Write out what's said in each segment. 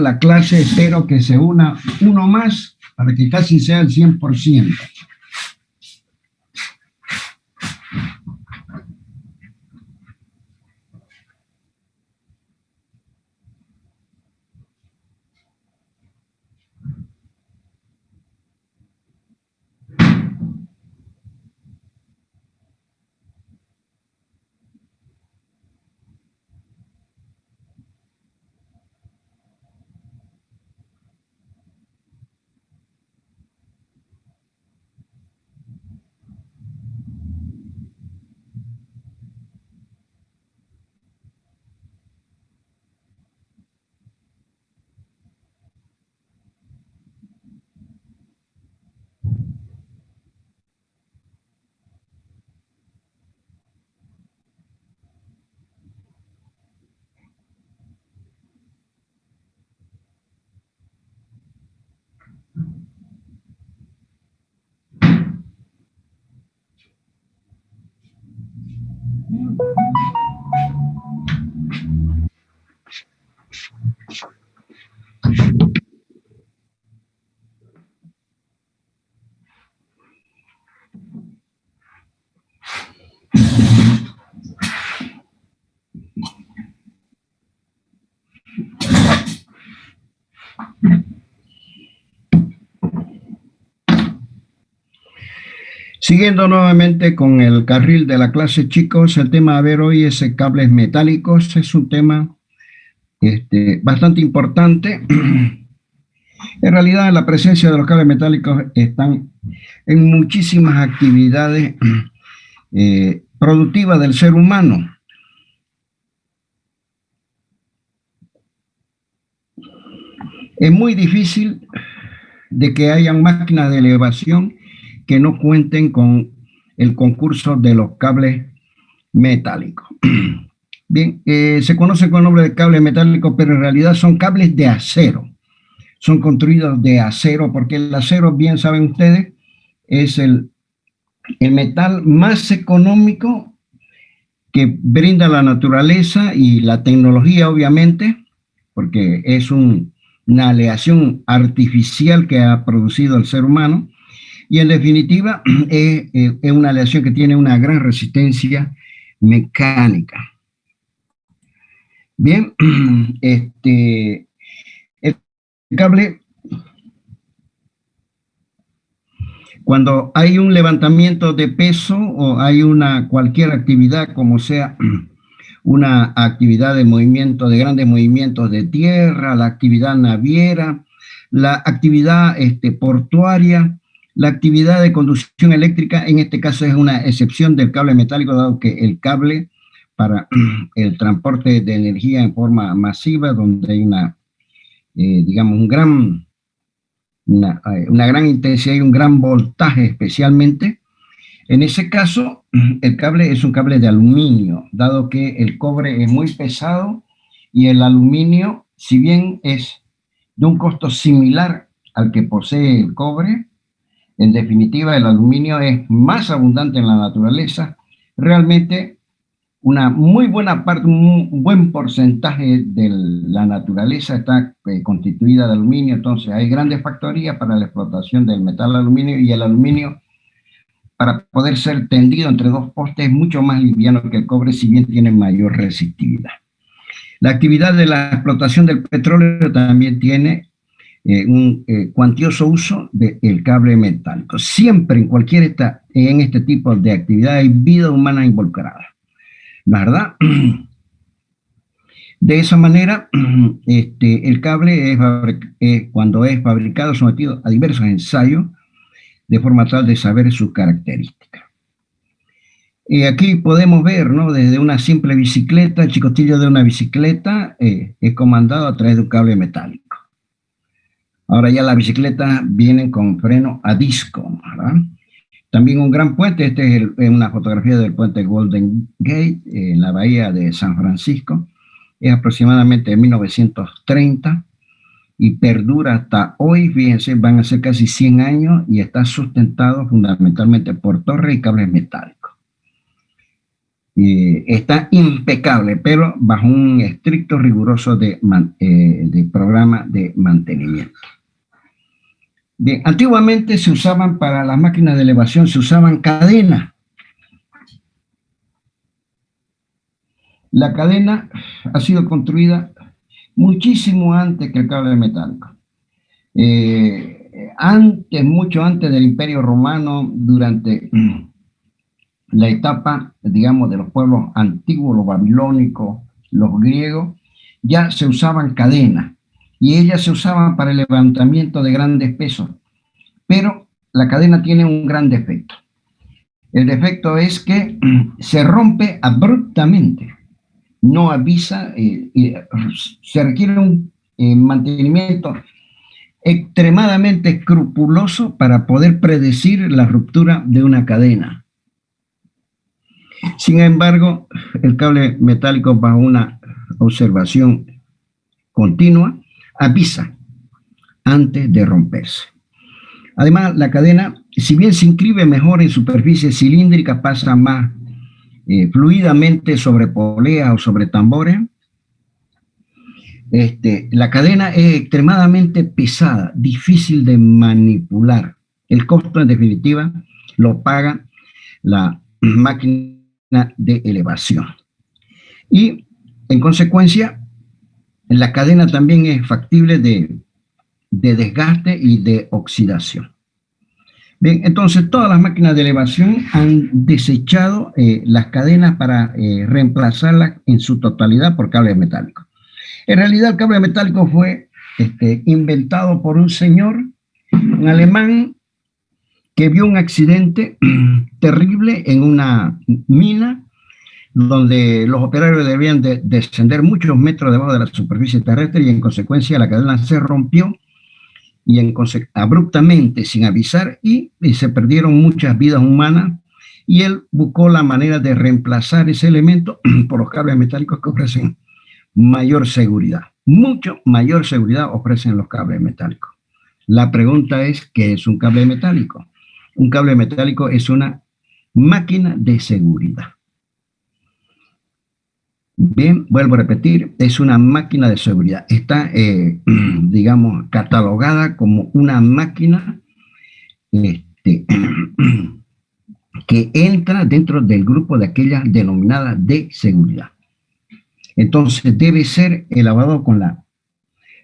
a la clase, espero que se una uno más para que casi sea el 100%. Siguiendo nuevamente con el carril de la clase, chicos, el tema a ver hoy es cables metálicos. Es un tema bastante importante. En realidad, la presencia de los cables metálicos están en muchísimas actividades productivas del ser humano. Es muy difícil de que hayan máquinas de elevación que no cuenten con el concurso de los cables metálicos. Bien, se conoce con el nombre de cables metálicos, pero en realidad son cables de acero. Son construidos de acero, porque el acero, bien saben ustedes, es el metal más económico que brinda la naturaleza y la tecnología, obviamente, porque es una aleación artificial que ha producido el ser humano, y en definitiva es una aleación que tiene una gran resistencia mecánica. Bien, el cable, cuando hay un levantamiento de peso o hay cualquier actividad, como sea una actividad de movimiento, de grandes movimientos de tierra, la actividad naviera, la actividad portuaria, la actividad de conducción eléctrica, en este caso es una excepción del cable metálico, dado que el cable para el transporte de energía en forma masiva, donde hay digamos, una gran intensidad y un gran voltaje especialmente. En ese caso, el cable es un cable de aluminio, dado que el cobre es muy pesado y el aluminio, si bien es de un costo similar al que posee el cobre, en definitiva el aluminio es más abundante en la naturaleza. Realmente una muy buena parte, un buen porcentaje de la naturaleza está constituida de aluminio, entonces hay grandes factorías para la explotación del metal aluminio, y el aluminio, para poder ser tendido entre dos postes, es mucho más liviano que el cobre, si bien tiene mayor resistividad. La actividad de la explotación del petróleo también tiene un cuantioso uso del cable metálico. Siempre, en este tipo de actividad hay vida humana involucrada, ¿verdad? De esa manera, el cable cuando es fabricado, sometido a diversos ensayos, de forma tal de saber sus características. Y aquí podemos ver, ¿no? Desde una simple bicicleta, el chicostillo de una bicicleta es comandado a través de un cable metálico. Ahora ya las bicicletas vienen con freno a disco, ¿verdad? También un gran puente, es una fotografía del puente Golden Gate en la bahía de San Francisco. Es aproximadamente de 1930 y perdura hasta hoy. Fíjense, van a ser casi 100 años y está sustentado fundamentalmente por torres y cables metálicos. está impecable, pero bajo un estricto, riguroso de programa de mantenimiento. Bien, antiguamente se usaban para las máquinas de elevación, se usaban cadenas. La cadena ha sido construida muchísimo antes que el cable metálico. Mucho antes del Imperio Romano, durante la etapa, digamos, de los pueblos antiguos, los babilónicos, los griegos, ya se usaban cadenas y ellas se usaban para el levantamiento de grandes pesos. Pero la cadena tiene un gran defecto. El defecto es que se rompe abruptamente, no avisa, se requiere un mantenimiento extremadamente escrupuloso para poder predecir la ruptura de una cadena. Sin embargo, el cable metálico, bajo una observación continua, avisa antes de romperse. Además, la cadena, si bien se inscribe mejor en superficie cilíndrica, pasa más fluidamente sobre poleas o sobre tambores. La cadena es extremadamente pesada, difícil de manipular. El costo, en definitiva, lo paga la máquina de elevación. Y, en consecuencia, la cadena también es factible de desgaste y de oxidación. Bien, entonces todas las máquinas de elevación han desechado las cadenas para reemplazarlas en su totalidad por cables metálicos. En realidad el cable metálico fue inventado por un señor, un alemán, que vio un accidente terrible en una mina donde los operarios debían descender muchos metros debajo de la superficie terrestre y en consecuencia la cadena se rompió y abruptamente, sin avisar, y se perdieron muchas vidas humanas, y él buscó la manera de reemplazar ese elemento por los cables metálicos que ofrecen mayor seguridad. Mucho mayor seguridad ofrecen los cables metálicos. La pregunta es, ¿qué es un cable metálico? Un cable metálico es una máquina de seguridad. Bien, vuelvo a repetir, es una máquina de seguridad. Está, digamos, catalogada como una máquina que entra dentro del grupo de aquellas denominadas de seguridad. Entonces debe ser elaborado con la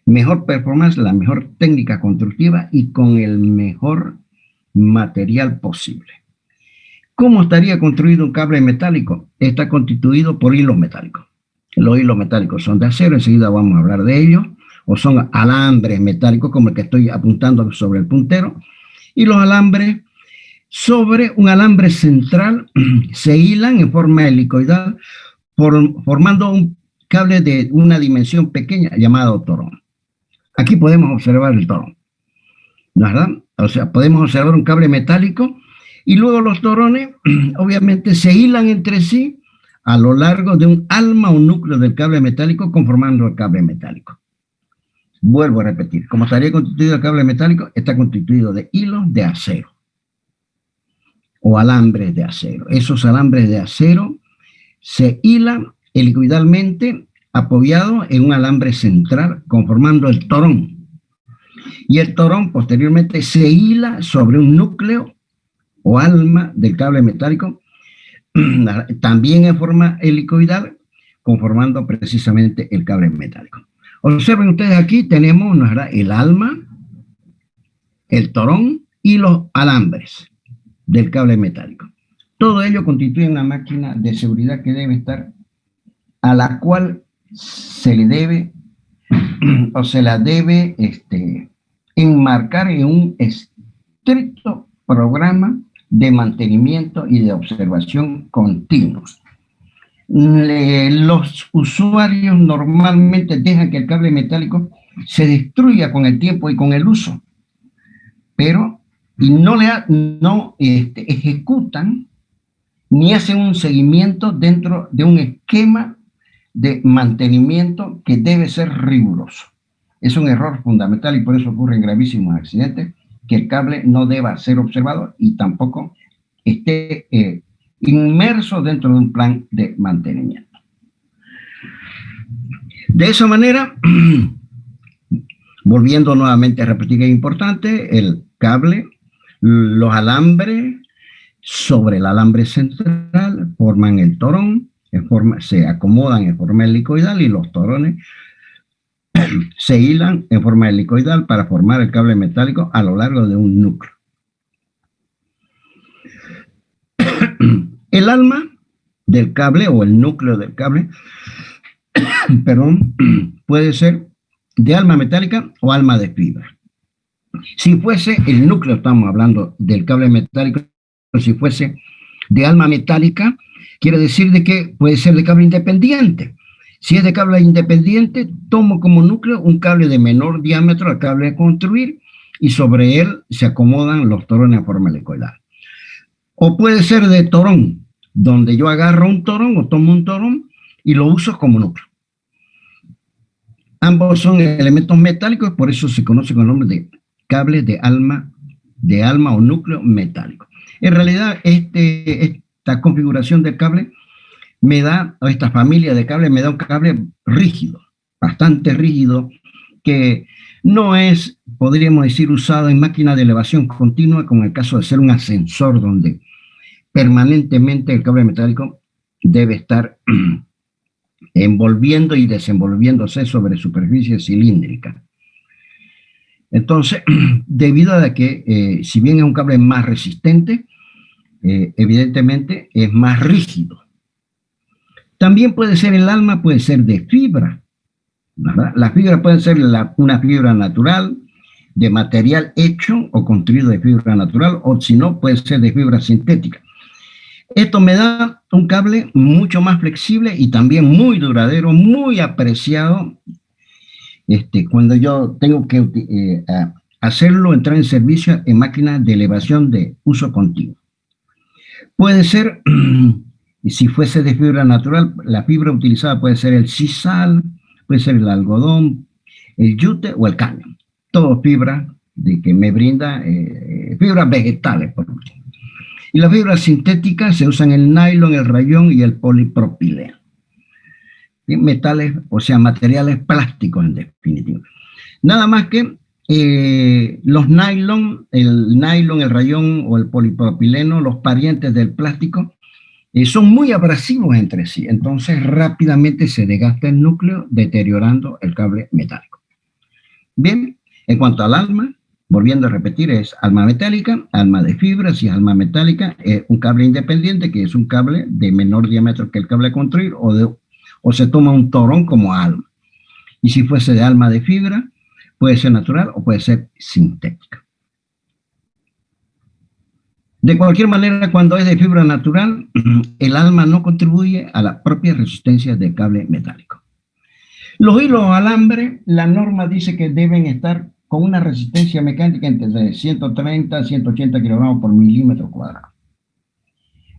mejor performance, la mejor técnica constructiva y con el mejor material posible. ¿Cómo estaría construido un cable metálico? Está constituido por hilos metálicos. Los hilos metálicos son de acero, enseguida vamos a hablar de ellos, o son alambres metálicos, como el que estoy apuntando sobre el puntero, y los alambres sobre un alambre central se hilan en forma helicoidal, formando un cable de una dimensión pequeña llamado torón. Aquí podemos observar el torón, ¿verdad? O sea, podemos observar un cable metálico y luego los torones obviamente se hilan entre sí a lo largo de un alma o núcleo del cable metálico, conformando el cable metálico. Vuelvo a repetir, ¿cómo estaría constituido el cable metálico? Está constituido de hilos de acero o alambres de acero. Esos alambres de acero se hilan helicoidalmente apoyados en un alambre central, conformando el torón. Y el torón posteriormente se hila sobre un núcleo o alma del cable metálico, también en forma helicoidal, conformando precisamente el cable metálico. Observen ustedes aquí, tenemos el alma, el torón y los alambres del cable metálico. Todo ello constituye una máquina de seguridad que debe estar, a la cual se le debe, o se la debe enmarcar en un estricto programa de mantenimiento y de observación continuos. Los usuarios normalmente dejan que el cable metálico se destruya con el tiempo y con el uso, pero no ejecutan ni hacen un seguimiento dentro de un esquema de mantenimiento que debe ser riguroso. Es un error fundamental y por eso ocurren gravísimos accidentes, que el cable no deba ser observado y tampoco esté inmerso dentro de un plan de mantenimiento. De esa manera, volviendo nuevamente a repetir que es importante, el cable, los alambres sobre el alambre central forman el torón, se acomodan en forma helicoidal y los torones se hilan en forma helicoidal para formar el cable metálico a lo largo de un núcleo. El alma del cable o el núcleo del cable, perdón, puede ser de alma metálica o alma de fibra. Si fuese el núcleo, estamos hablando del cable metálico, si fuese de alma metálica, quiere decir de que puede ser de cable independiente. Si es de cable independiente, tomo como núcleo un cable de menor diámetro al cable a construir y sobre él se acomodan los torones en forma helicoidal. O puede ser de torón, donde yo agarro un torón o tomo un torón y lo uso como núcleo. Ambos son elementos metálicos, por eso se conoce con el nombre de cable de alma o núcleo metálico. En realidad, esta configuración del cable me da, o esta familia de cables me da un cable rígido, bastante rígido, que no es, podríamos decir, usado en máquinas de elevación continua, como en el caso de ser un ascensor, donde permanentemente el cable metálico debe estar envolviendo y desenvolviéndose sobre superficie cilíndrica. Entonces, debido a que, si bien es un cable más resistente, evidentemente es más rígido. También puede ser el alma, puede ser de fibra, ¿verdad? Las fibras pueden ser una fibra natural, de material hecho o construido de fibra natural, o si no, puede ser de fibra sintética. Esto me da un cable mucho más flexible y también muy duradero, muy apreciado, cuando yo tengo que hacerlo entrar en servicio en máquinas de elevación de uso continuo. Puede ser, si fuese de fibra natural, la fibra utilizada puede ser el sisal, puede ser el algodón, el yute o el cáñamo. Todo fibra que me brinda fibras vegetales, por último. Y las fibras sintéticas se usan el nylon, el rayón y el polipropileno. Metales, o sea, materiales plásticos en definitiva. Nada más que los nylon, el rayón o el polipropileno, los parientes del plástico, son muy abrasivos entre sí, entonces rápidamente se desgasta el núcleo, deteriorando el cable metálico. Bien, en cuanto al alma, volviendo a repetir, es alma metálica, alma de fibra. Si es alma metálica, es un cable independiente, que es un cable de menor diámetro que el cable a construir, o se toma un torón como alma. Y si fuese de alma de fibra, puede ser natural o puede ser sintética. De cualquier manera, cuando es de fibra natural, el alma no contribuye a la propia resistencia del cable metálico. Los hilos o alambres, la norma dice que deben estar con una resistencia mecánica entre 130 a 180 kilogramos por milímetro cuadrado.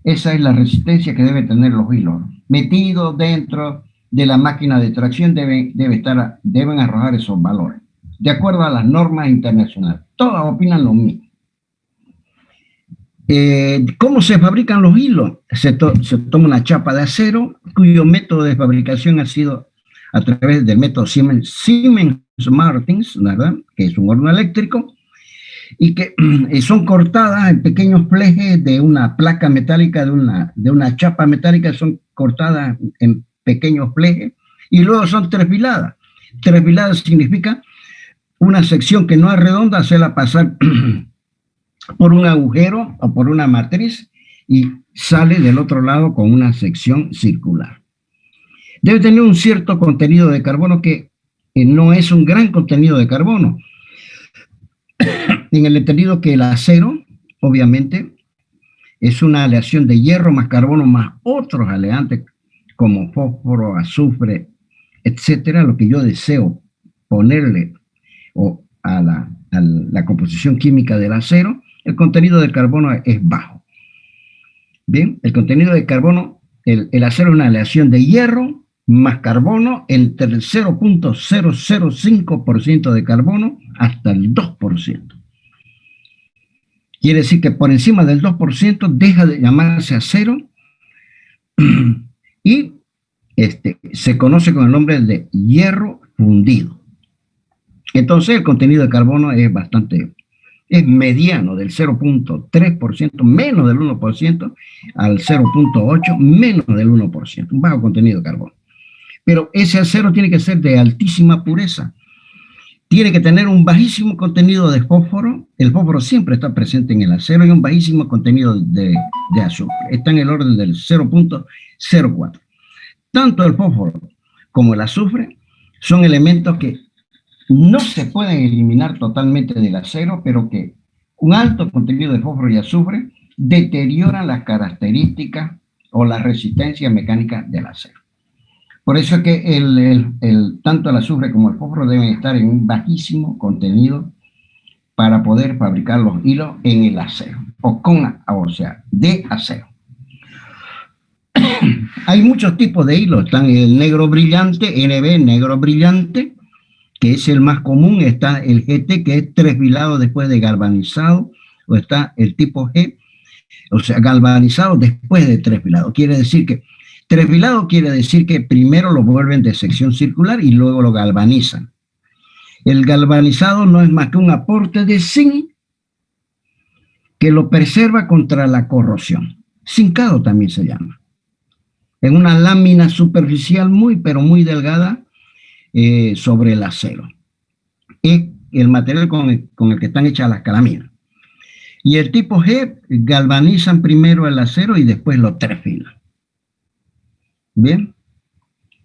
Esa es la resistencia que deben tener los hilos. Metidos dentro de la máquina de tracción deben arrojar esos valores, de acuerdo a las normas internacionales. Todas opinan lo mismo. ¿Cómo se fabrican los hilos? Se toma una chapa de acero, cuyo método de fabricación ha sido a través del método Siemens-Martins, ¿verdad? Que es un horno eléctrico, y que son cortadas en pequeños flejes de una placa metálica, de una chapa metálica, son cortadas en pequeños flejes, y luego son trefiladas. Trefiladas significa una sección que no es redonda, hacerla pasar por un agujero o por una matriz y sale del otro lado con una sección circular. Debe tener un cierto contenido de carbono que no es un gran contenido de carbono, en el entendido que el acero, obviamente, es una aleación de hierro más carbono más otros aleantes como fósforo, azufre, etcétera, lo que yo deseo ponerle a la composición química del acero. El contenido de carbono es bajo. Bien, el contenido de carbono, el acero es una aleación de hierro más carbono entre el 0.005% de carbono hasta el 2%. Quiere decir que por encima del 2% deja de llamarse acero y se conoce con el nombre de hierro fundido. Entonces el contenido de carbono es mediano, del 0.3%, menos del 1%, al 0.8%, menos del 1%, un bajo contenido de carbono. Pero ese acero tiene que ser de altísima pureza, tiene que tener un bajísimo contenido de fósforo. El fósforo siempre está presente en el acero, y un bajísimo contenido de azufre, está en el orden del 0.04. Tanto el fósforo como el azufre son elementos que no se pueden eliminar totalmente del acero, pero que un alto contenido de fósforo y azufre deterioran las características o la resistencia mecánica del acero. Por eso es que tanto el azufre como el fósforo deben estar en un bajísimo contenido para poder fabricar los hilos en el acero, o sea, de acero. Hay muchos tipos de hilos, están el negro brillante, NB, negro brillante, que es el más común, está el GT, que es 3 filados después de galvanizado, o está el tipo G, o sea, galvanizado después de 3 filados. Quiere decir que 3 filados quiere decir que primero lo vuelven de sección circular y luego lo galvanizan. El galvanizado no es más que un aporte de zinc que lo preserva contra la corrosión. Zincado también se llama. En una lámina superficial pero muy delgada sobre el acero. Es el material con el que están hechas las calaminas. Y el tipo G galvanizan primero el acero y después lo trefilan. Bien,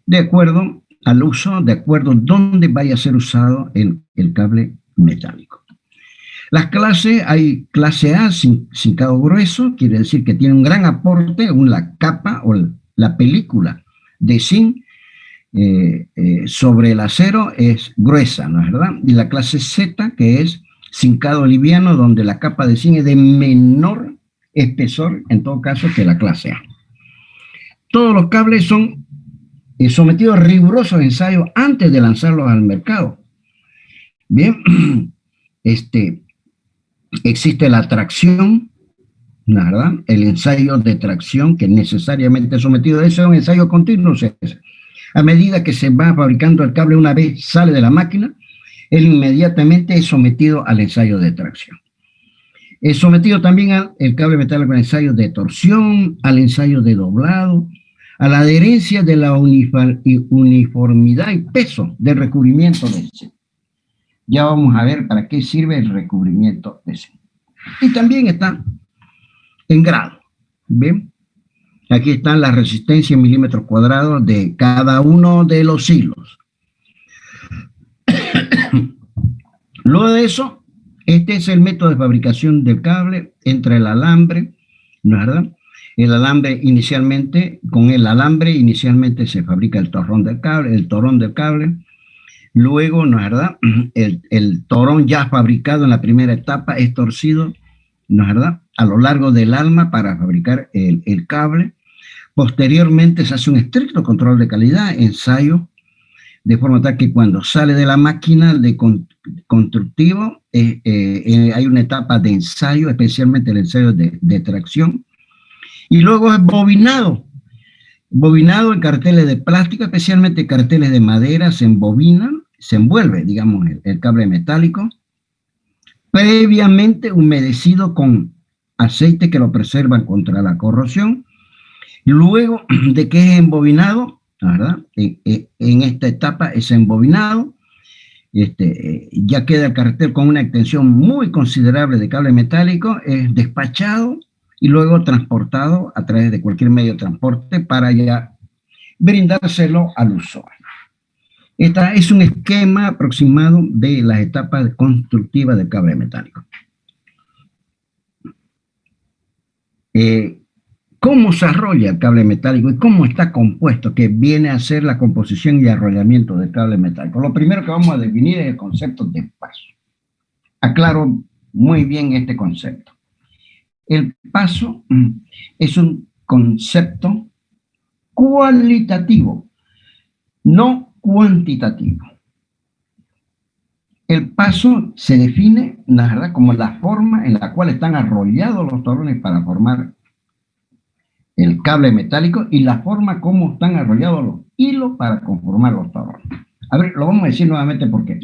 de acuerdo al uso, de acuerdo dónde vaya a ser usado el cable metálico. Las clases, hay clase A, zincado grueso, quiere decir que tiene un gran aporte, la capa o la película de zinc sobre el acero es gruesa, ¿no es verdad? Y la clase Z, que es zincado liviano, donde la capa de zinc es de menor espesor, en todo caso, que la clase A. Todos los cables son sometidos a rigurosos ensayos antes de lanzarlos al mercado. Bien, existe la tracción, ¿no es verdad? El ensayo de tracción, que necesariamente es sometido a eso, es un ensayo continuo. A medida que se va fabricando el cable, una vez sale de la máquina, él inmediatamente es sometido al ensayo de tracción. Es sometido también el cable metálico al ensayo de torsión, al ensayo de doblado, a la adherencia de la uniformidad y peso del recubrimiento de zinc. Ya vamos a ver para qué sirve el recubrimiento de zinc. Y también está en grado. ¿Ven? Aquí están las resistencias en milímetros cuadrados de cada uno de los hilos. Luego de eso, este es el método de fabricación del cable. Entra el alambre, ¿no es verdad? Con el alambre inicialmente se fabrica el torrón del cable, luego, ¿no es verdad? El torón ya fabricado en la primera etapa es torcido, ¿no es verdad?, a lo largo del alma para fabricar el cable. Posteriormente se hace un estricto control de calidad, ensayo, de forma tal que cuando sale de la máquina de constructivo, hay una etapa de ensayo, especialmente el ensayo de tracción, y luego es bobinado en carteles de plástico, especialmente carteles de madera, se envuelve, digamos, el cable metálico, previamente humedecido con aceite que lo preservan contra la corrosión. Luego de que es embobinado, ¿verdad? En esta etapa es embobinado, ya queda el cartel con una extensión muy considerable de cable metálico, es despachado y luego transportado a través de cualquier medio de transporte para ya brindárselo al usuario. Este es un esquema aproximado de las etapas constructivas del cable metálico. ¿Cómo se arrolla el cable metálico y cómo está compuesto, que viene a ser la composición y arrollamiento del cable metálico? Lo primero que vamos a definir es el concepto de paso. Aclaro muy bien este concepto. El paso es un concepto cualitativo, no cuantitativo. El paso se define, la verdad, como la forma en la cual están arrollados los torones para formar el cable metálico y la forma como están arrollados los hilos para conformar los torones. A ver, lo vamos a decir nuevamente porque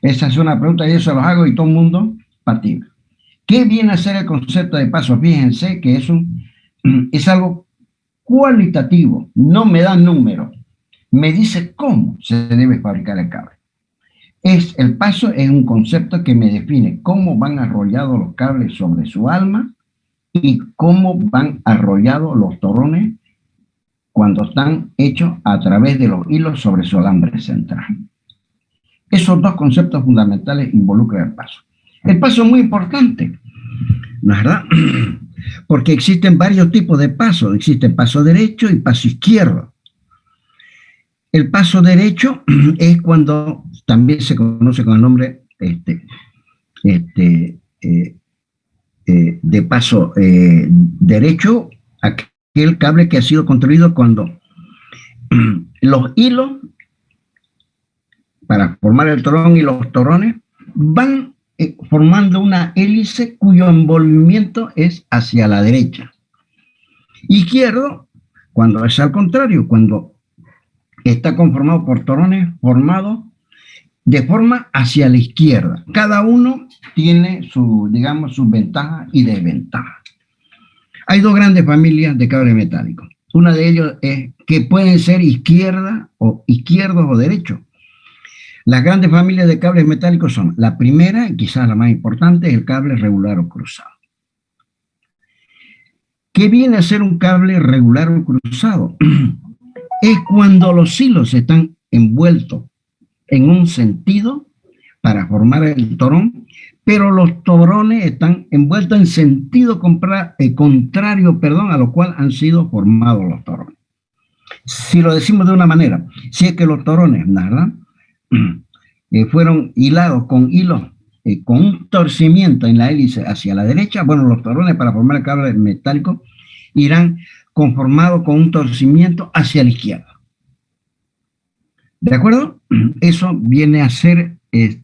esa es una pregunta y eso lo hago y todo el mundo patina. ¿Qué viene a ser el concepto de paso? Fíjense que es algo cualitativo, no me da número, me dice cómo se debe fabricar el cable. El paso es un concepto que me define cómo van arrollados los cables sobre su alma y cómo van arrollados los torones cuando están hechos a través de los hilos sobre su alambre central. Esos dos conceptos fundamentales involucran el paso. El paso es muy importante, ¿no es verdad? Porque existen varios tipos de paso. Existe paso derecho y paso izquierdo. El paso derecho es cuando también se conoce con el nombre de paso derecho, aquel cable que ha sido construido cuando los hilos para formar el torón y los torones van formando una hélice cuyo envolvimiento es hacia la derecha. Izquierdo, cuando es al contrario, cuando está conformado por torones formados de forma hacia la izquierda. Cada uno tiene digamos, sus ventajas y desventajas. Hay dos grandes familias de cables metálicos. Una de ellos es que pueden ser izquierdos o derechos. Las grandes familias de cables metálicos son la primera, y quizás la más importante, es el cable regular o cruzado. ¿Qué viene a ser un cable regular o cruzado? Es cuando los hilos están envueltos en un sentido para formar el torón, pero los torones están envueltos en sentido contrario, a lo cual han sido formados los torones. Si lo decimos de una manera, si es que los torones, ¿verdad? Fueron hilados con hilos con un torcimiento en la hélice hacia la derecha, bueno, los torones para formar el cable metálico irán conformados con un torcimiento hacia la izquierda. ¿De acuerdo? Eso viene a ser el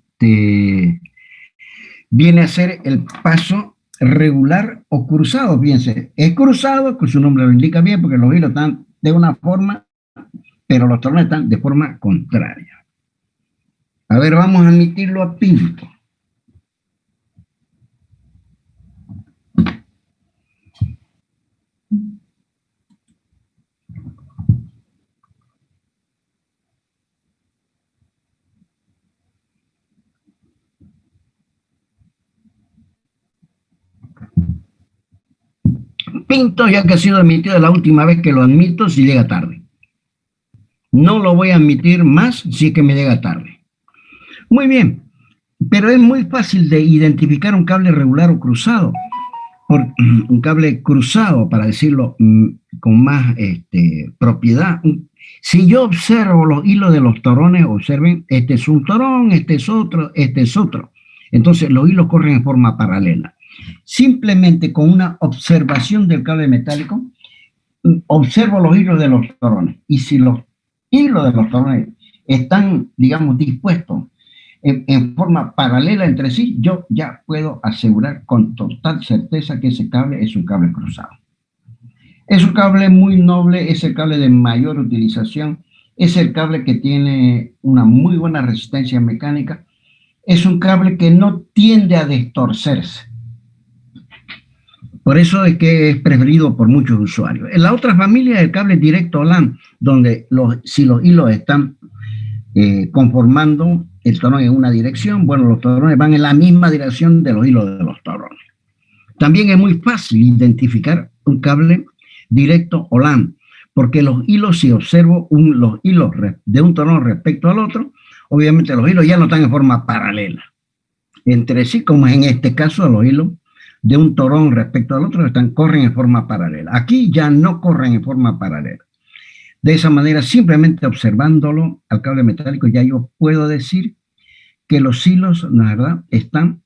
paso regular o cruzado. Fíjense, es cruzado, que su nombre lo indica bien, porque los hilos están de una forma, pero los torones están de forma contraria. A ver, vamos a admitirlo a Pinto. Pinto, ya que ha sido admitido la última vez que lo admito, si llega tarde. No lo voy a admitir más si es que me llega tarde. Muy bien, pero es muy fácil de identificar un cable regular o cruzado. Un cable cruzado, para decirlo con más propiedad. Si yo observo los hilos de los torones, observen, este es un torón, este es otro, este es otro. Entonces los hilos corren en forma paralela. Simplemente con una observación del cable metálico, observo los hilos de los torones. Y si los hilos de los torones están, digamos, dispuestos en forma paralela entre sí, yo ya puedo asegurar con total certeza que ese cable es un cable cruzado. Es un cable muy noble, es el cable de mayor utilización, es el cable que tiene una muy buena resistencia mecánica, es un cable que no tiende a destorcerse. Por eso es que es preferido por muchos usuarios. En la otra familia es el cable directo LAN, donde si los hilos están conformando el torón en una dirección, bueno, los torones van en la misma dirección de los hilos de los torones. También es muy fácil identificar un cable directo o LAN, porque los hilos, si observo los hilos de un torón respecto al otro, obviamente los hilos ya no están en forma paralela entre sí, como en este caso los hilos de un torón respecto al otro corren en forma paralela. Aquí ya no corren en forma paralela. De esa manera, simplemente observándolo al cable metálico, ya yo puedo decir que los hilos, la verdad, están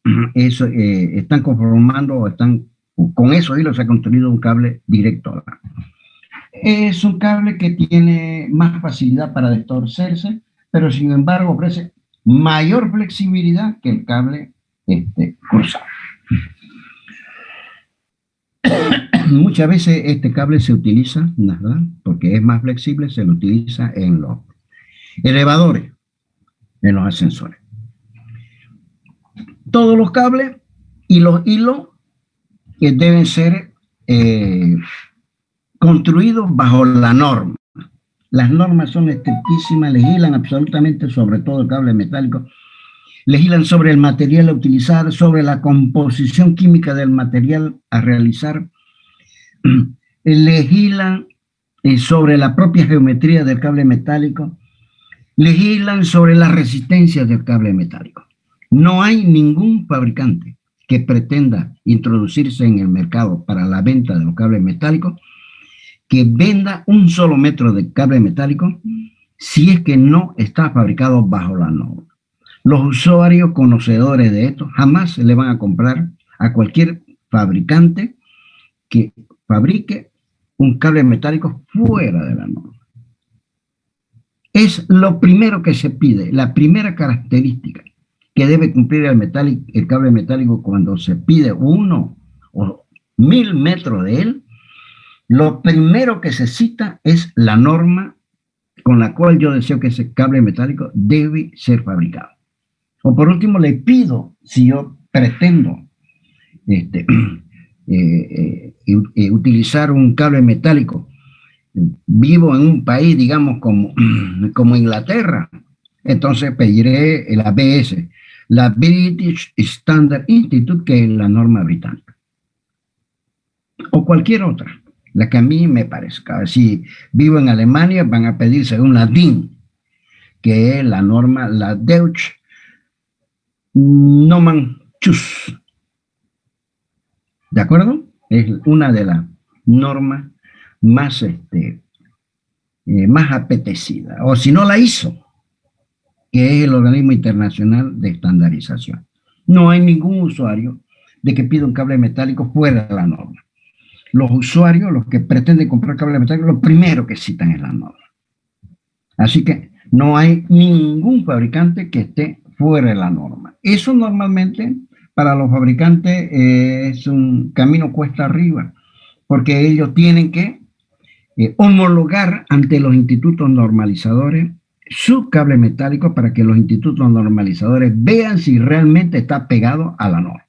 conformando o con esos hilos se ha construido un cable directo. Es un cable que tiene más facilidad para destorcerse, pero sin embargo ofrece mayor flexibilidad que el cable cruzado. Muchas veces este cable se utiliza, ¿verdad? Porque es más flexible, se lo utiliza en los elevadores, en los ascensores. Todos los cables y los hilos que deben ser construidos bajo la norma. Las normas son estrictísimas, legislan absolutamente sobre todo el cable metálico, legislan sobre el material a utilizar, sobre la composición química del material a realizar, legislan sobre la propia geometría del cable metálico, legislan sobre la resistencia del cable metálico. No hay ningún fabricante que pretenda introducirse en el mercado para la venta de los cables metálicos que venda un solo metro de cable metálico si es que no está fabricado bajo la norma. Los usuarios conocedores de esto jamás le van a comprar a cualquier fabricante que fabrique un cable metálico fuera de la norma. Es lo primero que se pide, la primera característica que debe cumplir el cable metálico cuando se pide 1 o 1000 metros de él. Lo primero que se cita es la norma con la cual yo deseo que ese cable metálico debe ser fabricado. O por último, le pido, si yo pretendo utilizar un cable metálico, vivo en un país, digamos, como Inglaterra, entonces pediré la BS, la British Standard Institute, que es la norma británica. O cualquier otra, la que a mí me parezca. Si vivo en Alemania, van a pedir según la DIN, que es la norma, la Deutsche Normenschutz. ¿De acuerdo? Es una de las normas más, más apetecidas. O si no, la ISO, que es el organismo internacional de estandarización. No hay ningún usuario de que pida un cable metálico fuera de la norma. Los usuarios, los que pretenden comprar cable metálico, lo primero que citan es la norma. Así que no hay ningún fabricante que esté fuera de la norma. Eso normalmente para los fabricantes es un camino cuesta arriba, porque ellos tienen que homologar ante los institutos normalizadores su cable metálico para que los institutos normalizadores vean si realmente está pegado a la norma.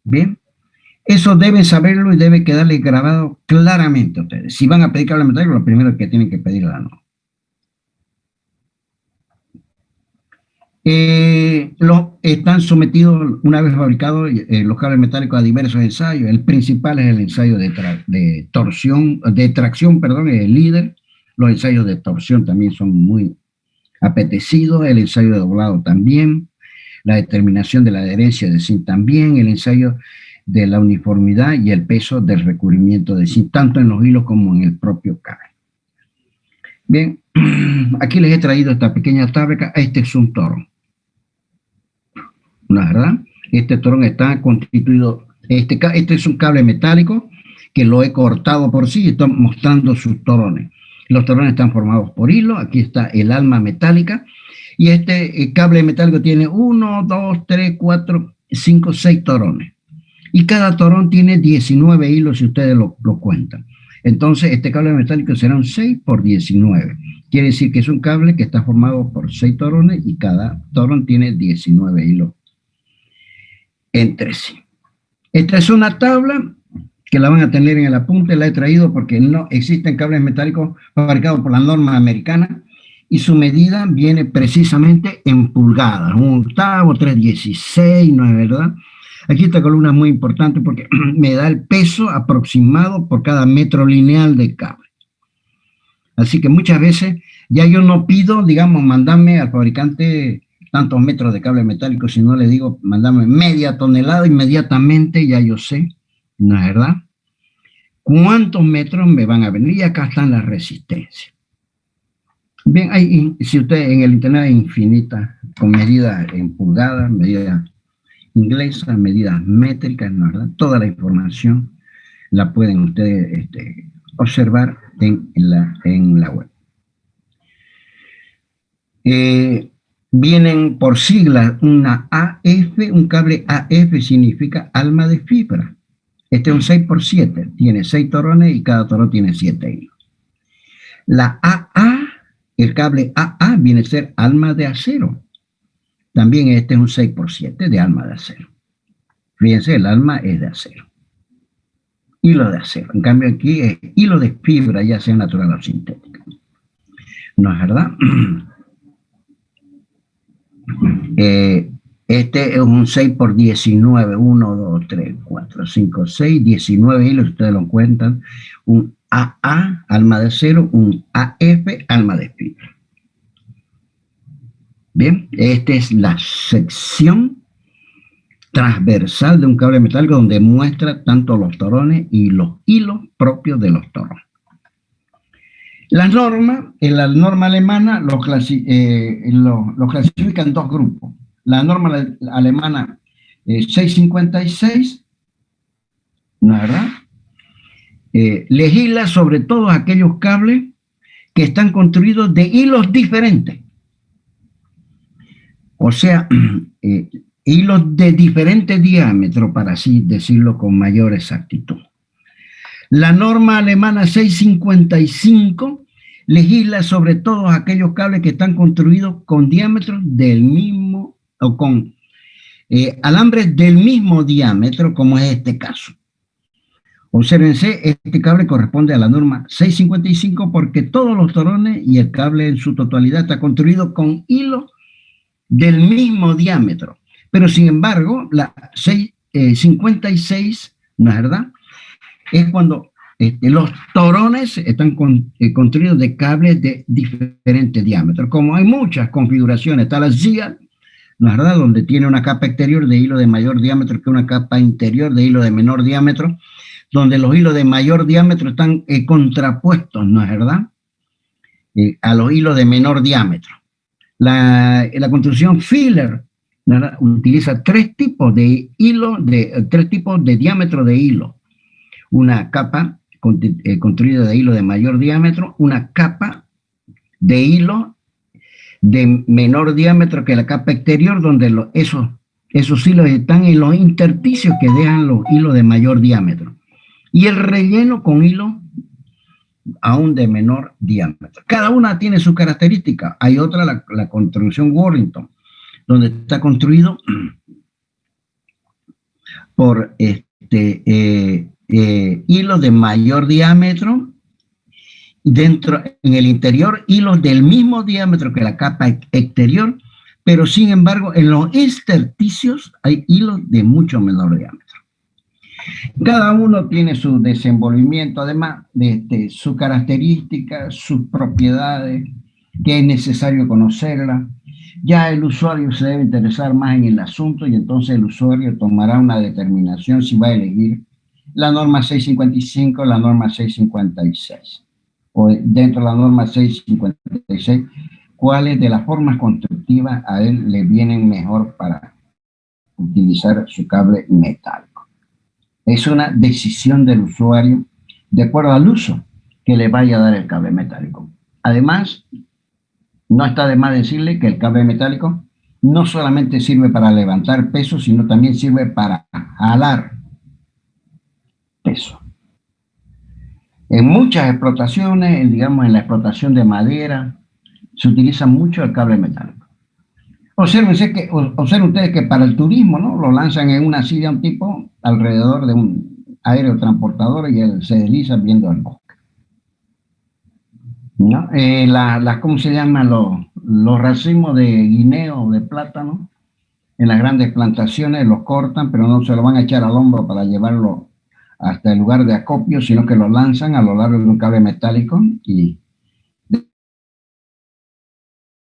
Bien, eso deben saberlo y debe quedarles grabado claramente a ustedes. Si van a pedir cable metálico, lo primero que tienen que pedir es la norma. Están sometidos, una vez fabricados, los cables metálicos a diversos ensayos. El principal es el ensayo de tracción, el líder. Los ensayos de torsión también son muy apetecidos, el ensayo de doblado también, la determinación de la adherencia de zinc también, el ensayo de la uniformidad y el peso del recubrimiento de zinc, tanto en los hilos como en el propio cable. Bien, aquí les he traído esta pequeña tabla. Este es un torón. ¿No es verdad? Este torón está constituido, este es un cable metálico que lo he cortado por sí y estoy mostrando sus torones. Los torones están formados por hilo, aquí está el alma metálica, y este cable metálico tiene 1, 2, 3, 4, 5, 6 torones. Y cada torón tiene 19 hilos si ustedes lo cuentan. Entonces, este cable metálico será un 6 por 19. Quiere decir que es un cable que está formado por 6 torones y cada torón tiene 19 hilos entre sí. Esta es una tabla que la van a tener en el apunte, la he traído porque no existen cables metálicos fabricados por la norma americana y su medida viene precisamente en pulgadas, 1/8, 3/16, ¿no es verdad? Aquí esta columna es muy importante porque me da el peso aproximado por cada metro lineal de cable. Así que muchas veces ya yo no pido, digamos, mandame al fabricante tantos metros de cable metálico, si no le digo, mandame media tonelada, inmediatamente ya yo sé, ¿no es verdad? ¿Cuántos metros me van a venir? Y acá están las resistencias. Bien, si usted en el internet hay infinitas, con medidas en pulgadas, medidas inglesas, medidas métricas, ¿no es verdad? Toda la información la pueden ustedes observar en la web. vienen por siglas una AF, un cable AF significa alma de fibra. Este es un 6x7, tiene 6 torones y cada torón tiene 7 hilos. La AA, el cable AA viene a ser alma de acero. También este es un 6x7 de alma de acero. Fíjense, el alma es de acero. Hilo de acero. En cambio aquí es hilo de fibra, ya sea natural o sintética. ¿No es verdad? Este es un 6x19, 1, 2, 3, 4, 5, 6, 19 hilos, ustedes lo cuentan. Un AA, alma de acero, un AF, alma de fibra. Bien, esta es la sección transversal de un cable metálico donde muestra tanto los torones y los hilos propios de los torones. Las normas, en la norma alemana lo clasifican en dos grupos. La norma alemana 656, ¿no es verdad? Legisla sobre todos aquellos cables que están construidos de hilos diferentes. O sea, hilos de diferentes diámetros, para así decirlo con mayor exactitud. La norma alemana 655 legisla sobre todos aquellos cables que están construidos con diámetros del mismo, o con alambres del mismo diámetro, como es este caso. Obsérvense, este cable corresponde a la norma 655 porque todos los torones y el cable en su totalidad está construido con hilos del mismo diámetro. Pero sin embargo, la 656, ¿no es verdad? Es cuando los torones están construidos de cables de diferentes diámetros. Como hay muchas configuraciones, está la ZIA, ¿no es verdad? Donde tiene una capa exterior de hilo de mayor diámetro que una capa interior de hilo de menor diámetro, donde los hilos de mayor diámetro están contrapuestos, ¿no es verdad? A los hilos de menor diámetro. La construcción Filler, ¿verdad?, utiliza tres tipos de hilo, tres tipos de diámetro de hilo. Una capa construida de hilo de mayor diámetro, una capa de hilo de menor diámetro que la capa exterior, donde esos hilos están en los intersticios que dejan los hilos de mayor diámetro. Y el relleno con hilo aún de menor diámetro. Cada una tiene su característica. Hay otra, la construcción Warrington, donde está construido por hilos de mayor diámetro, dentro, en el interior, hilos del mismo diámetro que la capa exterior, pero sin embargo, en los intersticios hay hilos de mucho menor diámetro. Cada uno tiene su desenvolvimiento, además de su característica, sus propiedades, que es necesario conocerlas. Ya el usuario se debe interesar más en el asunto y entonces el usuario tomará una determinación si va a elegir la norma 655 o la norma 656. O dentro de la norma 656, cuáles de las formas constructivas a él le vienen mejor para utilizar su cable metálico. Es una decisión del usuario de acuerdo al uso que le vaya a dar el cable metálico. Además, no está de más decirle que el cable metálico no solamente sirve para levantar peso, sino también sirve para jalar peso. En muchas explotaciones, digamos en la explotación de madera, se utiliza mucho el cable metálico. Observen ustedes que para el turismo, ¿no?, lo lanzan en una silla un tipo alrededor de un aerotransportador y él se desliza viendo el bosque, ¿no? ¿Cómo se llaman? Los racimos de guineo o de plátano en las grandes plantaciones los cortan, pero no se lo van a echar al hombro para llevarlo hasta el lugar de acopio, sino que lo lanzan a lo largo de un cable metálico y de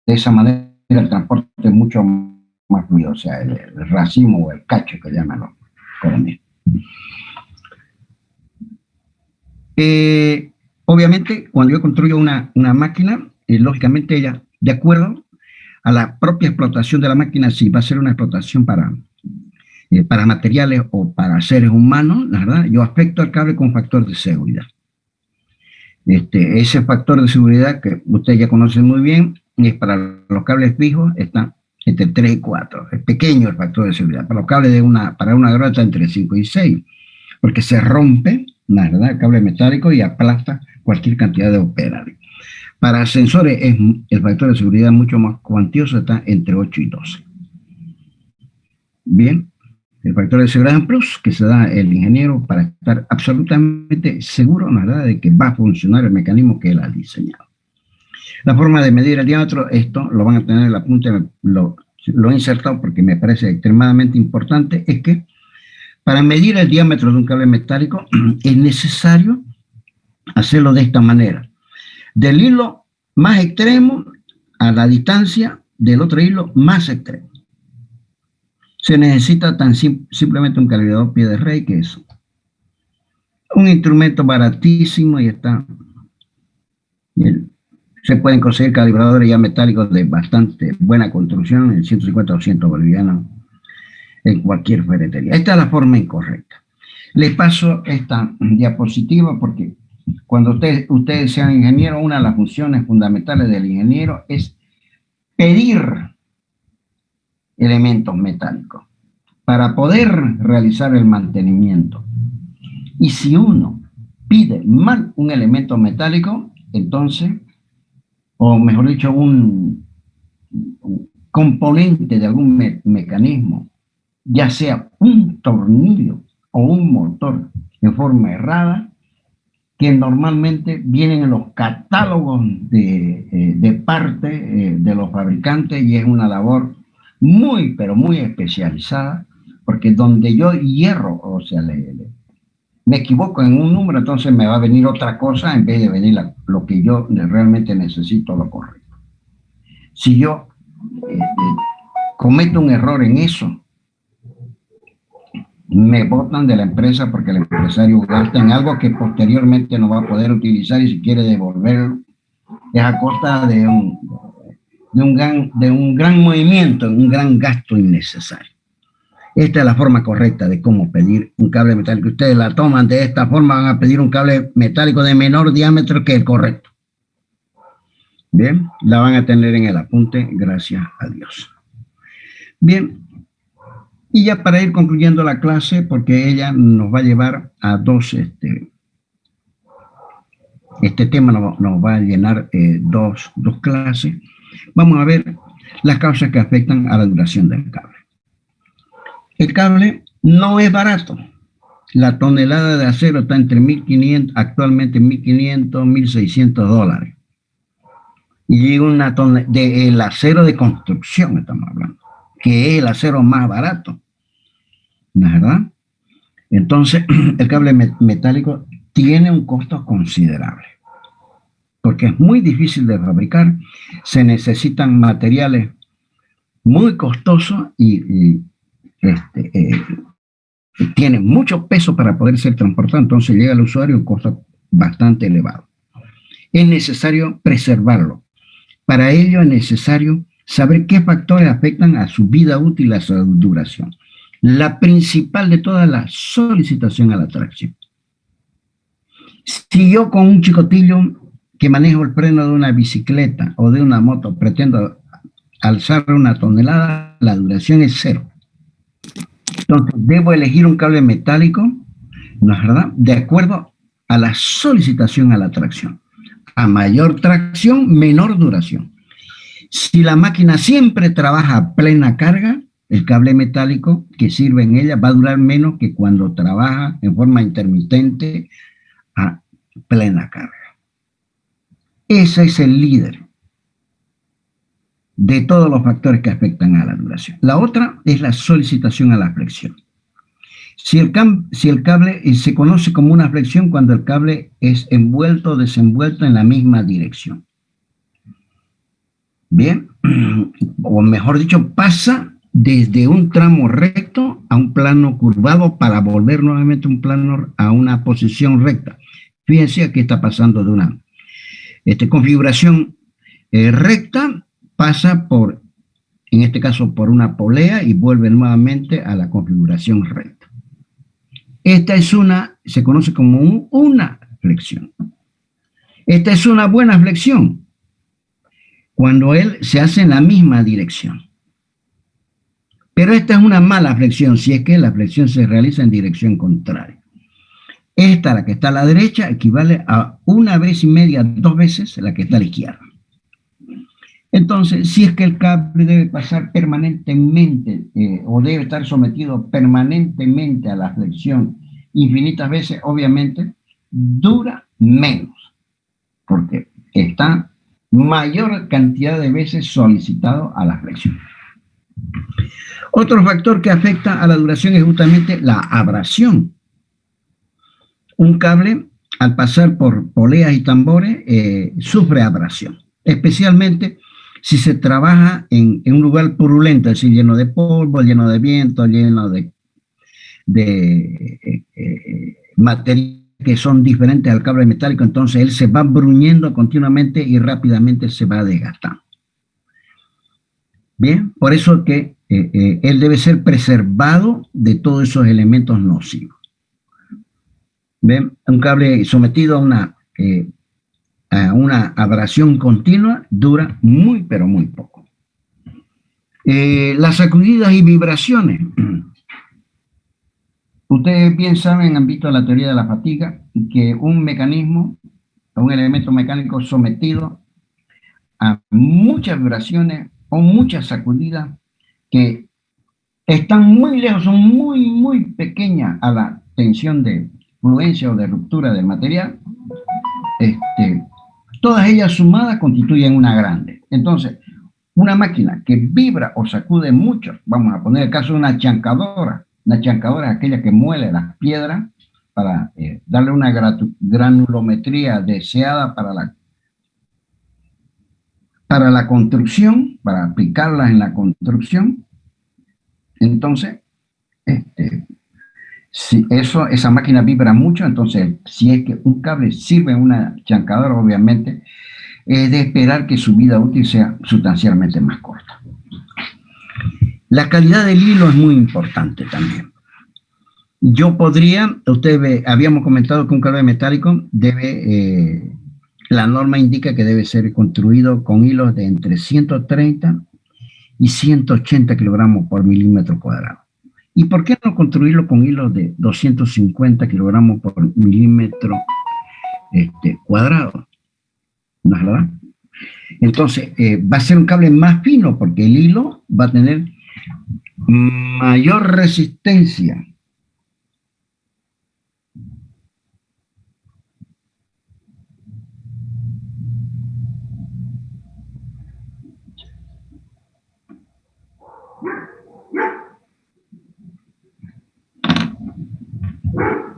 esa manera el transporte es mucho más fluido, o sea, el racimo o el cacho que llaman los colombianos. Obviamente, cuando yo construyo una máquina, lógicamente ella, de acuerdo a la propia explotación de la máquina, si va a ser una explotación para materiales o para seres humanos, la verdad, yo afecto al cable con factor de seguridad. Ese factor de seguridad que ustedes ya conocen muy bien, es para los cables fijos, está entre 3 y 4. Es pequeño el factor de seguridad. Para los cables para una grúa está entre 5 y 6, porque se rompe, la verdad, el cable metálico y aplasta cualquier cantidad de operarios. Para ascensores el factor de seguridad mucho más cuantioso, está entre 8 y 12. Bien, el factor de seguridad en plus que se da el ingeniero para estar absolutamente seguro, la verdad, de que va a funcionar el mecanismo que él ha diseñado. La forma de medir el diámetro, esto lo van a tener en la punta, lo he insertado porque me parece extremadamente importante, es que para medir el diámetro de un cable metálico es necesario hacerlo de esta manera. Del hilo más extremo a la distancia del otro hilo más extremo. Se necesita simplemente un calibrador pie de rey, que es un instrumento baratísimo y está... Se pueden conseguir calibradores ya metálicos de bastante buena construcción, en 150 o 200 bolivianos, en cualquier ferretería. Esta es la forma incorrecta. Les paso esta diapositiva porque cuando ustedes sean ingenieros, una de las funciones fundamentales del ingeniero es pedir elementos metálicos para poder realizar el mantenimiento. Y si uno pide mal un elemento metálico, entonces, o mejor dicho, un componente de algún mecanismo, ya sea un tornillo o un motor en forma errada, que normalmente vienen en los catálogos de parte de los fabricantes, y es una labor muy, pero muy especializada, porque donde yo hierro, o sea, me equivoco en un número, entonces me va a venir otra cosa en vez de venir lo que yo realmente necesito, lo correcto. Si yo cometo un error en eso, me botan de la empresa porque el empresario gasta en algo que posteriormente no va a poder utilizar, y si quiere devolverlo es a costa de un gran movimiento, un gran gasto innecesario. Esta es la forma correcta de cómo pedir un cable metálico. Ustedes la toman de esta forma, van a pedir un cable metálico de menor diámetro que el correcto. Bien, la van a tener en el apunte, gracias a Dios. Bien, y ya para ir concluyendo la clase, porque ella nos va a llevar a dos, este tema nos va a llenar dos clases. Vamos a ver las causas que afectan a la duración del cable. El cable no es barato. La tonelada de acero está entre 1.500, actualmente 1.500, 1.600 dólares. Y una el acero de construcción estamos hablando, que es el acero más barato, ¿no es verdad? Entonces, el cable metálico tiene un costo considerable, porque es muy difícil de fabricar, se necesitan materiales muy costosos y tiene mucho peso para poder ser transportado, entonces llega al usuario a un costo bastante elevado. Es necesario preservarlo. Para ello es necesario saber qué factores afectan a su vida útil y a su duración. La principal de todas, la solicitación a la tracción. Si yo con un chicotillo que manejo el freno de una bicicleta o de una moto pretendo alzar una tonelada, la duración es 0. Entonces, debo elegir un cable metálico, ¿no es verdad?, de acuerdo a la solicitación a la tracción. A mayor tracción, menor duración. Si la máquina siempre trabaja a plena carga, el cable metálico que sirve en ella va a durar menos que cuando trabaja en forma intermitente a plena carga. Ese es el líder de todos los factores que afectan a la duración. La otra es la solicitación a la flexión. Si el cable se conoce como una flexión cuando el cable es envuelto o desenvuelto en la misma dirección. Bien, o mejor dicho, pasa desde un tramo recto a un plano curvado para volver nuevamente un plano a una posición recta. Fíjense, aquí está pasando de una configuración recta, pasa por, en este caso, por una polea y vuelve nuevamente a la configuración recta. Esta es se conoce como una flexión. Esta es una buena flexión cuando él se hace en la misma dirección. Pero esta es una mala flexión, si es que la flexión se realiza en dirección contraria. Esta, la que está a la derecha, equivale a 1,5 veces, 2 veces la que está a la izquierda. Entonces, si es que el cable debe pasar permanentemente o debe estar sometido permanentemente a la flexión infinitas veces, obviamente dura menos, porque está mayor cantidad de veces solicitado a la flexión. Otro factor que afecta a la duración es justamente la abrasión. Un cable, al pasar por poleas y tambores, sufre abrasión, especialmente si se trabaja en un lugar purulento, es decir, lleno de polvo, lleno de viento, lleno de materiales que son diferentes al cable metálico, entonces él se va bruñendo continuamente y rápidamente se va desgastando. Bien, por eso que él debe ser preservado de todos esos elementos nocivos. ¿Ven? Un cable sometido a una abrasión continua dura muy, pero muy poco. Las sacudidas y vibraciones. Ustedes bien saben, han visto la teoría de la fatiga, que un mecanismo, un elemento mecánico sometido a muchas vibraciones o muchas sacudidas que están muy lejos, son muy, muy pequeñas a la tensión de fluencia o de ruptura del material, todas ellas sumadas constituyen una grande. Entonces, una máquina que vibra o sacude mucho, vamos a poner el caso de una chancadora es aquella que muele las piedras para darle una granulometría deseada para la construcción, para aplicarlas en la construcción. Entonces, si esa máquina vibra mucho, entonces si es que un cable sirve en una chancadora, obviamente es de esperar que su vida útil sea sustancialmente más corta. La calidad del hilo es muy importante también. Habíamos comentado que un cable metálico la norma indica que debe ser construido con hilos de entre 130 y 180 kilogramos por milímetro cuadrado. ¿Y por qué no construirlo con hilos de 250 kilogramos por milímetro cuadrado? ¿No es verdad? Entonces, va a ser un cable más fino porque el hilo va a tener mayor resistencia.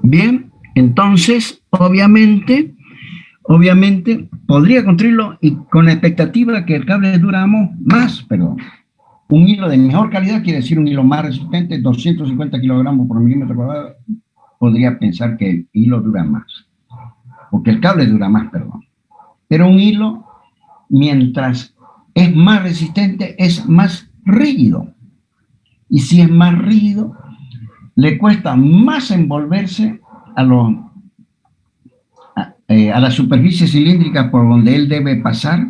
Bien, entonces, obviamente, podría construirlo y con la expectativa de que el cable duramos más, pero un hilo de mejor calidad quiere decir un hilo más resistente, 250 kilogramos por milímetro cuadrado, podría pensar que el hilo dura más, porque el cable dura más, perdón. Pero un hilo, mientras es más resistente, es más rígido. Y si es más rígido, le cuesta más envolverse a la superficie cilíndrica por donde él debe pasar,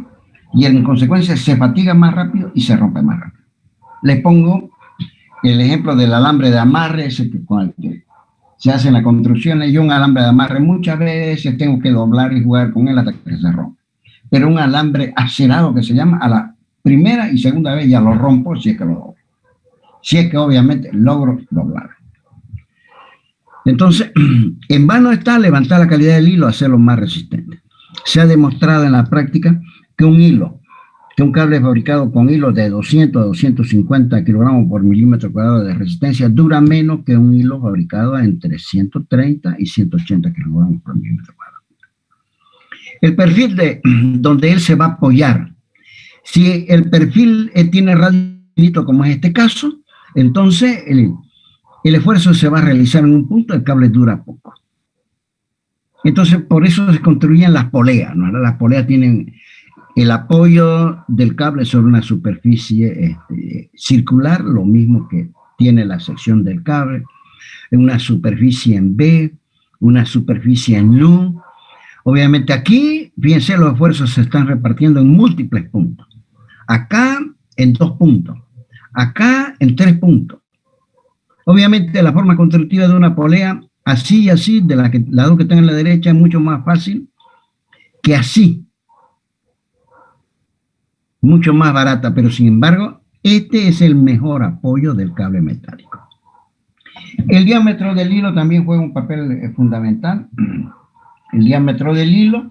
y en consecuencia se fatiga más rápido y se rompe más rápido. Les pongo el ejemplo del alambre de amarre, ese con el que se hacen las construcciones. Yo un alambre de amarre muchas veces tengo que doblar y jugar con él hasta que se rompe. Pero un alambre acerado, que se llama, a la primera y segunda vez ya lo rompo, si es que lo doblo. Si es que obviamente logro doblar. Entonces, en vano está levantar la calidad del hilo, hacerlo más resistente. Se ha demostrado en la práctica que un cable fabricado con hilos de 200 a 250 kilogramos por milímetro cuadrado de resistencia dura menos que un hilo fabricado entre 130 y 180 kilogramos por milímetro cuadrado. El perfil donde él se va a apoyar. Si el perfil tiene radio como es este caso, entonces el esfuerzo se va a realizar en un punto, el cable dura poco. Entonces, por eso se construían las poleas, ¿no? Las poleas tienen el apoyo del cable sobre una superficie circular, lo mismo que tiene la sección del cable, una superficie en B, una superficie en U. Obviamente aquí, fíjense, los esfuerzos se están repartiendo en múltiples puntos. Acá, en 2 puntos. acá en 3 puntos. Obviamente la forma constructiva de una polea, así y así, de las dos que están en la derecha, es mucho más fácil que así, mucho más barata, pero sin embargo, este es el mejor apoyo del cable metálico. El diámetro del hilo también juega un papel fundamental. El diámetro del hilo,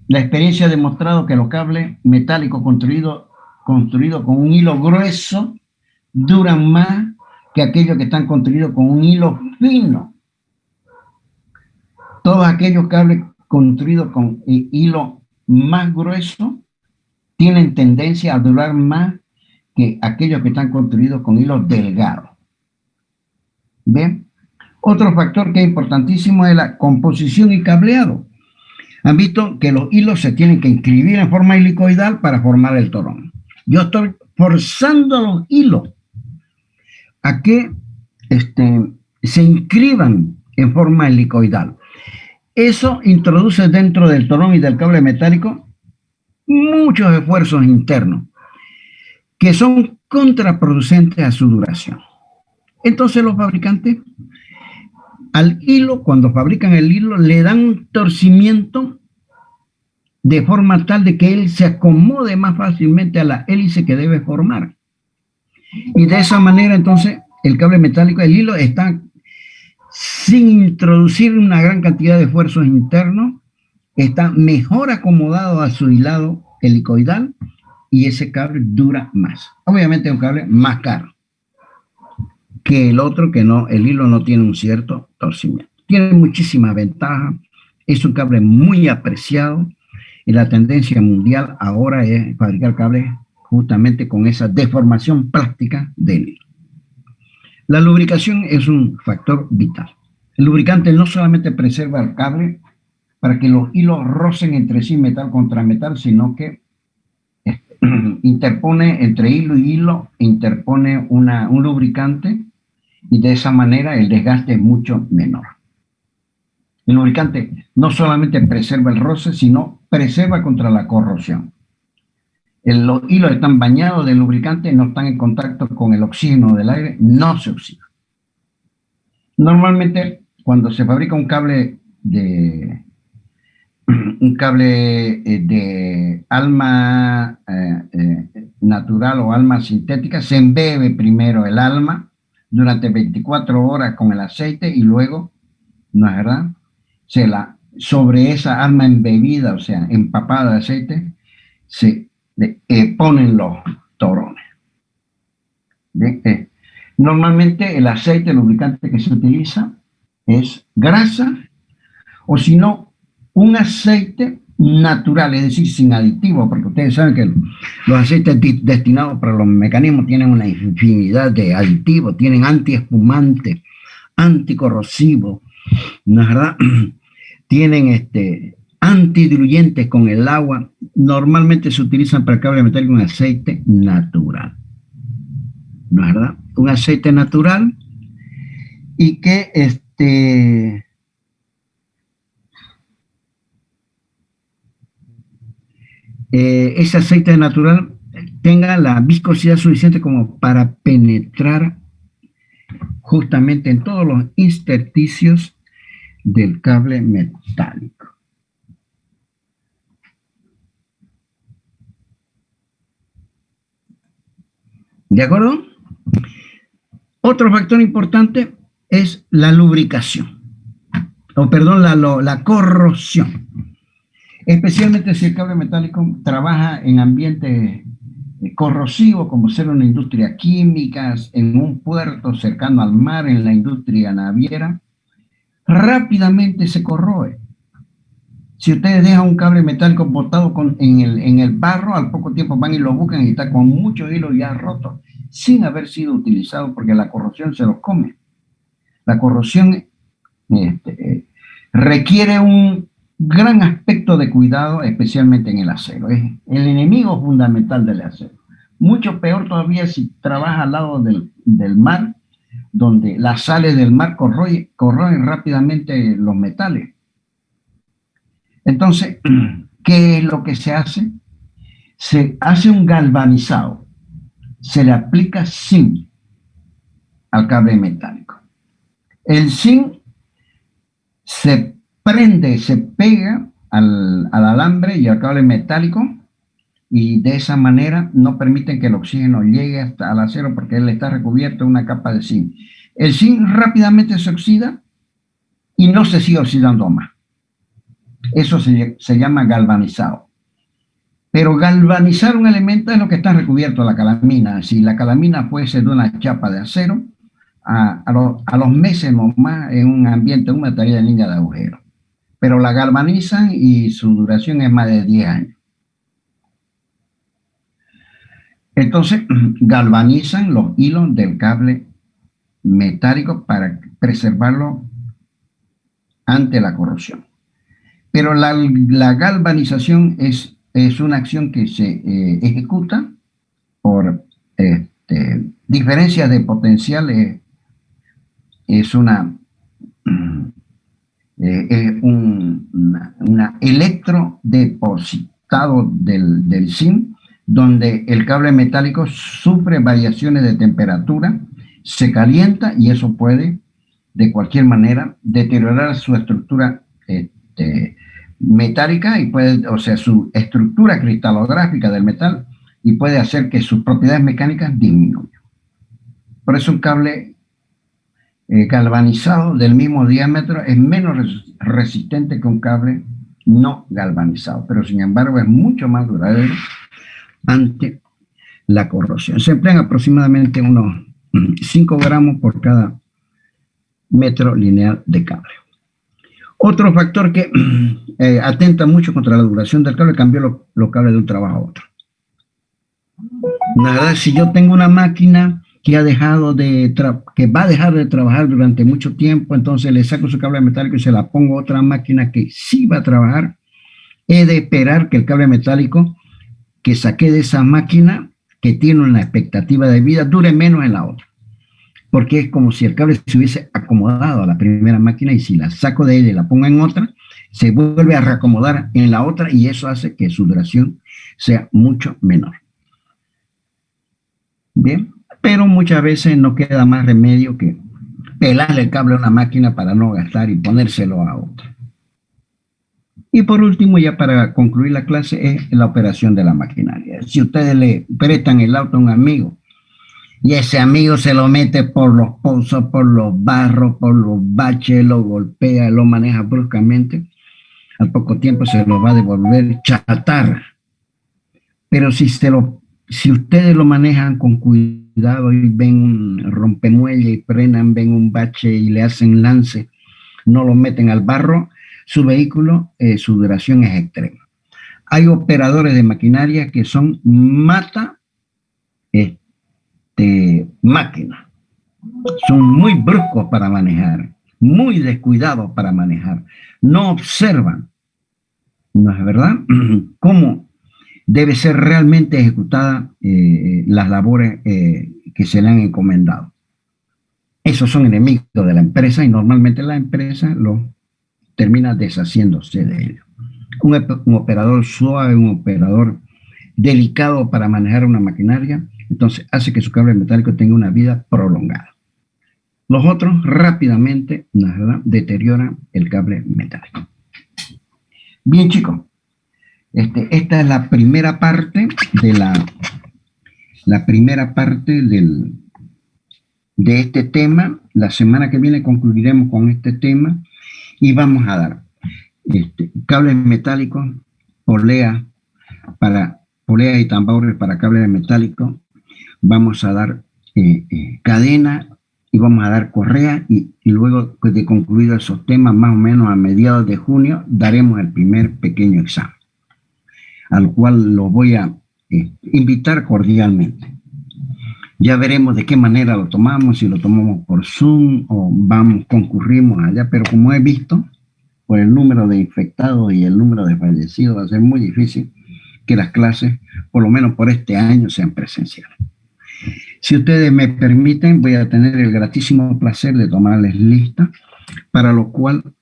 la experiencia ha demostrado que los cables metálicos construidos con un hilo grueso duran más que aquellos que están construidos con un hilo fino. Todos aquellos cables construidos con hilo más grueso tienen tendencia a durar más que aquellos que están construidos con hilos delgados. ¿Bien? Otro factor que es importantísimo es la composición y cableado. Han visto que los hilos se tienen que inscribir en forma helicoidal para formar el torón. Yo estoy forzando los hilos a que se inscriban en forma helicoidal. Eso introduce dentro del torón y del cable metálico muchos esfuerzos internos que son contraproducentes a su duración. Entonces los fabricantes al hilo, cuando fabrican el hilo, le dan un torcimiento de forma tal de que él se acomode más fácilmente a la hélice que debe formar. Y de esa manera, entonces, el cable metálico, el hilo, está sin introducir una gran cantidad de esfuerzos internos, está mejor acomodado a su hilado helicoidal y ese cable dura más. Obviamente es un cable más caro que el otro, que no, el hilo no tiene un cierto torcimiento. Tiene muchísimas ventajas, es un cable muy apreciado y la tendencia mundial ahora es fabricar cables justamente con esa deformación plástica del hilo. La lubricación es un factor vital. El lubricante no solamente preserva el cable para que los hilos rocen entre sí metal contra metal, sino que interpone entre hilo y hilo, interpone un lubricante y de esa manera el desgaste es mucho menor. El lubricante no solamente preserva el roce, sino preserva contra la corrosión. Los hilos están bañados de lubricante, no están en contacto con el oxígeno del aire, no se oxida. Normalmente, cuando se fabrica un cable de alma natural o alma sintética, se embebe primero el alma durante 24 horas con el aceite y luego, ¿no es verdad?, sobre esa alma embebida, o sea, empapada de aceite, se ponen los torones. Normalmente el aceite, el lubricante que se utiliza es grasa o si no, un aceite natural, es decir, sin aditivos, porque ustedes saben que los aceites destinados para los mecanismos tienen una infinidad de aditivos, tienen antiespumantes, anticorrosivos, ¿no es verdad? Tienen antidiluyentes con el agua. Normalmente se utilizan para el cable metálico un aceite natural, ¿no es verdad? Un aceite natural y que ese aceite natural tenga la viscosidad suficiente como para penetrar justamente en todos los intersticios del cable metálico. ¿De acuerdo? Otro factor importante es la lubricación, la corrosión. Especialmente si el cable metálico trabaja en ambientes corrosivos, como ser una industria química, en un puerto cercano al mar, en la industria naviera, rápidamente se corroe. Si ustedes dejan un cable metálico botado en el barro, al poco tiempo van y lo buscan y está con muchos hilos ya rotos, sin haber sido utilizado, porque la corrosión se los come. La corrosión requiere un gran aspecto de cuidado, especialmente en el acero. Es el enemigo fundamental del acero. Mucho peor todavía si trabaja al lado del mar, donde las sales del mar corroen rápidamente los metales. Entonces, ¿qué es lo que se hace? Se hace un galvanizado. se le aplica zinc al cable metálico. El zinc se prende, se pega al alambre y al cable metálico, y de esa manera no permiten que el oxígeno llegue hasta al acero porque él está recubierto en una capa de zinc. El zinc rápidamente se oxida y no se sigue oxidando más. Eso se llama galvanizado. Pero galvanizar un elemento es lo que está recubierto, la calamina. Si la calamina fuese de una chapa de acero, a los meses nomás en un ambiente húmedo estaría en línea de agujero. Pero la galvanizan y su duración es más de 10 años. Entonces, galvanizan los hilos del cable metálico para preservarlo ante la corrosión. Pero la galvanización es una acción que se ejecuta por diferencias de potenciales. Es una electrodepositado del zinc, donde el cable metálico sufre variaciones de temperatura, se calienta y eso puede, de cualquier manera, deteriorar su estructura metálica y puede, o sea, su estructura cristalográfica del metal, y puede hacer que sus propiedades mecánicas disminuyan. Por eso un cable galvanizado del mismo diámetro es menos resistente que un cable no galvanizado, pero sin embargo es mucho más duradero ante la corrosión. Se emplean aproximadamente unos 5 gramos por cada metro lineal de cable. Otro factor que atenta mucho contra la duración del cable, cambió los cables de un trabajo a otro. Nada, si yo tengo una máquina que va a dejar de trabajar durante mucho tiempo, entonces le saco su cable metálico y se la pongo a otra máquina que sí va a trabajar, he de esperar que el cable metálico que saqué de esa máquina, que tiene una expectativa de vida, dure menos en la otra. Porque es como si el cable se hubiese acomodado a la primera máquina, y si la saco de ella y la pongo en otra, se vuelve a reacomodar en la otra, y eso hace que su duración sea mucho menor. Bien, pero muchas veces no queda más remedio que pelarle el cable a una máquina para no gastar y ponérselo a otra. Y por último, ya para concluir la clase, es la operación de la maquinaria. Si ustedes le prestan el auto a un amigo y ese amigo se lo mete por los pozos, por los barros, por los baches, lo golpea, lo maneja bruscamente, al poco tiempo se lo va a devolver chatarra. Pero si ustedes lo manejan con cuidado y ven un rompemuelle y frenan, ven un bache y le hacen lance, no lo meten al barro, su vehículo, su duración es extrema. Hay operadores de maquinaria que son máquinas. Son muy bruscos para manejar, muy descuidados para manejar. No observan, ¿no es verdad?, cómo debe ser realmente ejecutada las labores que se le han encomendado. Esos son enemigos de la empresa, y normalmente la empresa los termina deshaciéndose de ellos. Un operador suave, un operador delicado para manejar una maquinaria, entonces hace que su cable metálico tenga una vida prolongada. Los otros rápidamente, ¿verdad?, deterioran el cable metálico. Bien, chicos, esta es la primera parte de este tema. La semana que viene concluiremos con este tema y vamos a dar cables metálicos, polea y tambores para cables metálicos. Vamos a dar cadena y vamos a dar correa, y luego de concluir esos temas, más o menos a mediados de junio, daremos el primer pequeño examen, al cual los voy a invitar cordialmente. Ya veremos de qué manera lo tomamos, si lo tomamos por Zoom o concurrimos allá, pero como he visto, por el número de infectados y el número de fallecidos, va a ser muy difícil que las clases, por lo menos por este año, sean presenciales. Si ustedes me permiten, voy a tener el gratísimo placer de tomarles lista, para lo cual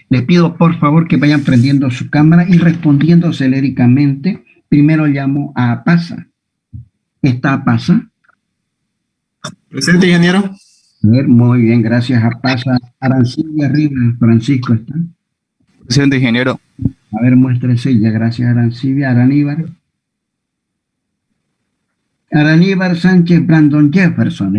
les pido por favor que vayan prendiendo su cámara y respondiendo celéricamente. Primero llamo a Pasa. ¿Está Pasa? Presente, ingeniero. A ver, muy bien, gracias a Pasa. Arancibia Rivas, Francisco está. Presente, ingeniero. A ver, muéstrese ya, gracias Arancibia. Araníbar. Araníbar Sánchez Brandon Jefferson.